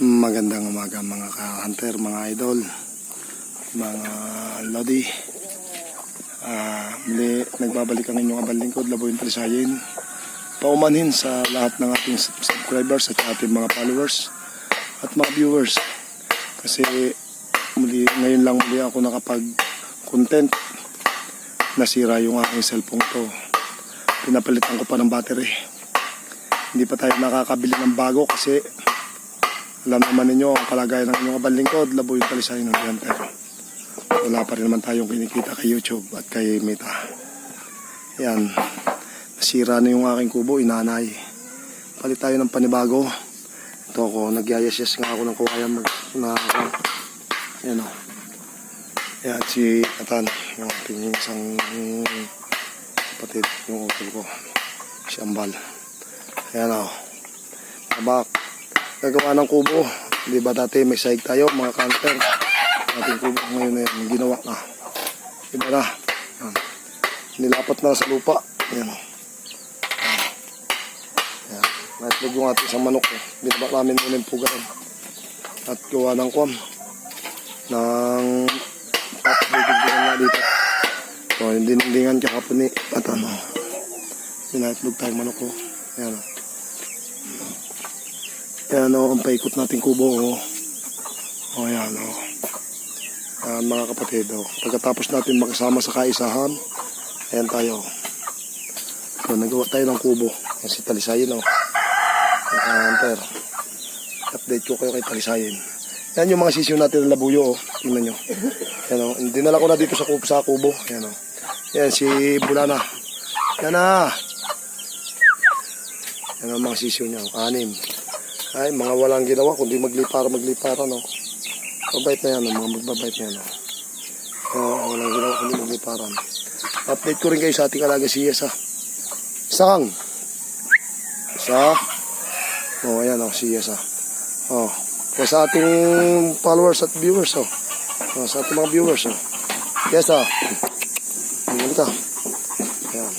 Magandang umaga mga ka-hunter, mga idol, mga lodi. Muli nagbabalik ang inyong abal lingkod, Laboy Talisayin. Paumanhin sa lahat ng ating subscribers at ating mga followers at mga viewers. Kasi ngayon lang muli ako nakapag-content. Nasira yung aking cellphone to. Pinapalitan ko pa ng battery. Hindi pa tayo nakakabili ng bago kasi alam naman ninyo ang kalagayan ng inyong abal lingkod, Laboy Talisayin ng hunter. Wala pa rin naman tayong kinikita kay YouTube at kay Meta. Yan, nasira na yung aking kubo, inanay. Palit tayo ng panibago. Ito ako, nagyayas-yas nga ako ng kawayan yan o. Yan si Atan, yung ating isang kapatid, yung utol ko, si Ambal. Yan o, tabak. Gagawa ng kubo. Di ba dati may sahig tayo mga kanter. Ating kubo ngayon na yan. Ginawa na. Iba na. Yan. Nilapat na sa lupa. Yan. Yan. Naitlog yung ating isang manok. Binaba namin muna yung pugaan. At gawa ng kwam. Ng patbigyan nga dito. So yung dinindingan kahapon ni at ano. Pinaitlog tayong manok ko. Yan o. Yan o, ang paikot nating kubo o. O yan o. Yan mga kapatid o. Pagkatapos natin makasama sa kaisahan, ayan tayo. So nagawa tayo ng kubo. Yan si Talisayin o. Hunter. Update ko kayo kay Talisayin. Yan yung mga sisiyo natin ng labuyo o. Tingnan nyo. Yan o. Dinala ko na dito sa kubo. Yan o. Yan si Bulana. Yan na. Yan ang mga sisiyo niya. 6. Ay, mga walang ginawa, kundi maglipara, no? Mabait na yan, mga magbabait na yan, no? Walang ginawa, kundi magliparan. Update ko rin kayo sa ating alaga si Yesa. Isang. Isa. Ayan, si Yesa. Kaya sa ating followers at viewers, sa ating mga viewers, Yesa. Tingnan ka. Ayan.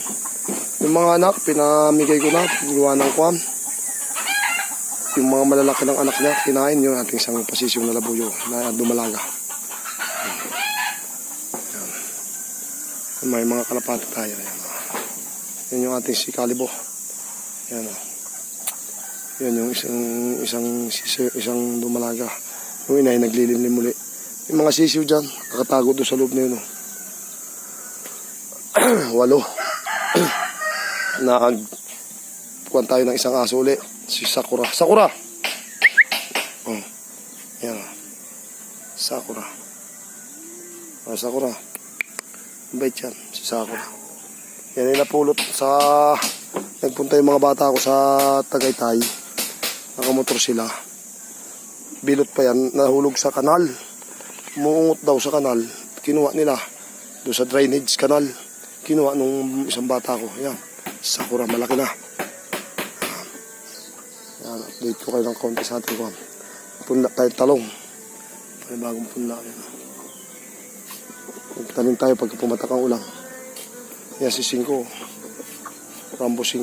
Yung mga anak, pinamigay ko na, gawa ng kwan. Yung mga malalaki ng anak niya, kinain yung ating isang pasisyon na labuyo na dumalaga. Yan. May mga kalapati tayo. Yan. Yan yung ating si Kalibo. Yan. Yan yung isang dumalaga. Yung inay naglilimlim muli. Yung mga sisiyo dyan, nakatago doon sa loob na yun. 8. Nagkuhan tayo ng isang aso ulit. Si Sakura. Sakura! Yan. Sakura. Sakura. Bait yan. Si Sakura. Yan ay napulot sa... Nagpunta yung mga bata ko sa Tagaytay. Nakamotor sila. Bilot pa yan. Nahulog sa kanal. Muungot daw sa kanal. Kinuha nila. Doon sa drainage kanal. Kinuha nung isang bata ko. Yan. Sakura. Malaki na. Yan, update ko kayo ng konti sa ating kuhan. Punla tayo talong. Bagong punla. Magtanim tayo pagka pumatak ang ulang. Yan si 5. Rambo 5.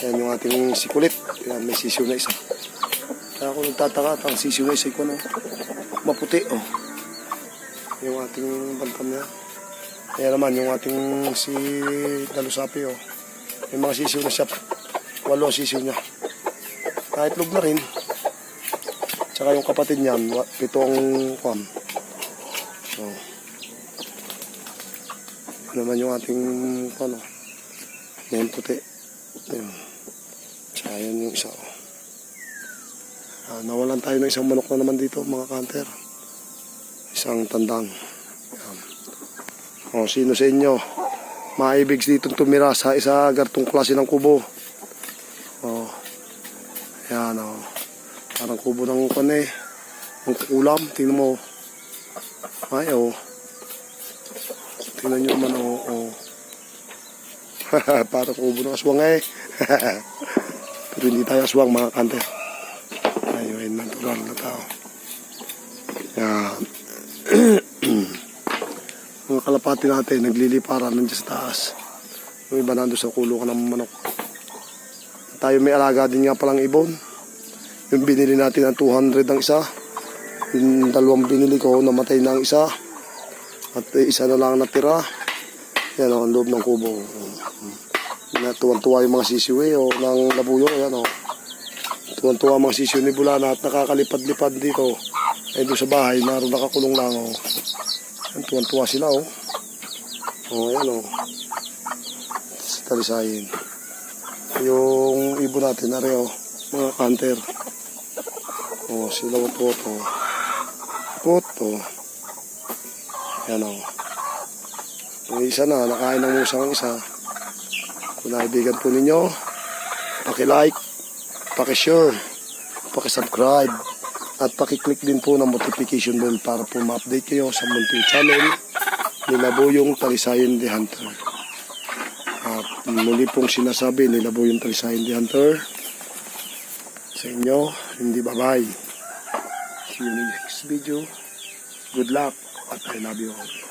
Yan yung ating sikulit. Yan, may sisiyo na isa. Kaya ako nagtataka ang sisiyo na isa ko na maputi. Yung ating bantam niya. Kaya naman yung ating si Dalusapi. May mga sisiyo na siya. 8 sisiyo niya. Naitlog na rin. Tsaka yung kapatid niyan, 7 kwan. So, naman yung ating kwan. Yan puti. Yan. Tsaka yan yung isa. Nawalan tayo ng isang manok na naman dito, mga kanter. Isang tandang. Yan. Sino sa inyo maibig dito tumira sa isa gartong klase ng kubo? Yan parang kubo ng kwan ang kukulam, tingnan mo. Ay tingnan nyo naman parang kubo ng aswang pero hindi tayo aswang mga kante. Ayun, natural na tao. Yan. Mga kalapati natin nagliliparan nandiyan sa taas. Yung iba nando sa kulungan ng manok. Tayo may alaga din nga palang ibon. Yung binili natin ng 200 ang isa. Yung dalawang binili ko, namatay na ang isa. At isa na lang natira. Yan o, ang loob ng kubo. Tuwan-tuwa yung mga sisiwi o ng labuyo. Yan o. Tuwan-tuwa mga sisiwi ni Bulana at nakakalipad-lipad dito. Ay doon sa bahay, naroon nakakulong lang o. Yan, tuwan-tuwa sila o. O, yan o. Talisayin. Yung ibon natin, nari o. Mga hunter. O, sila o poto. Poto. Yan o. Yung isa na, nakain ng musang ang isa. Kung naibigan po ninyo, paki-like, paki-share, paki-subscribe, at paki-click din po ng notification bell para po ma-update kayo sa munting channel ni Labuyong Talisayin the Hunter. At muli pong sinasabi ni Labuyong Talisayin the Hunter sa inyo, hindi bye-bye. See you in the next video. Good luck at I love you all.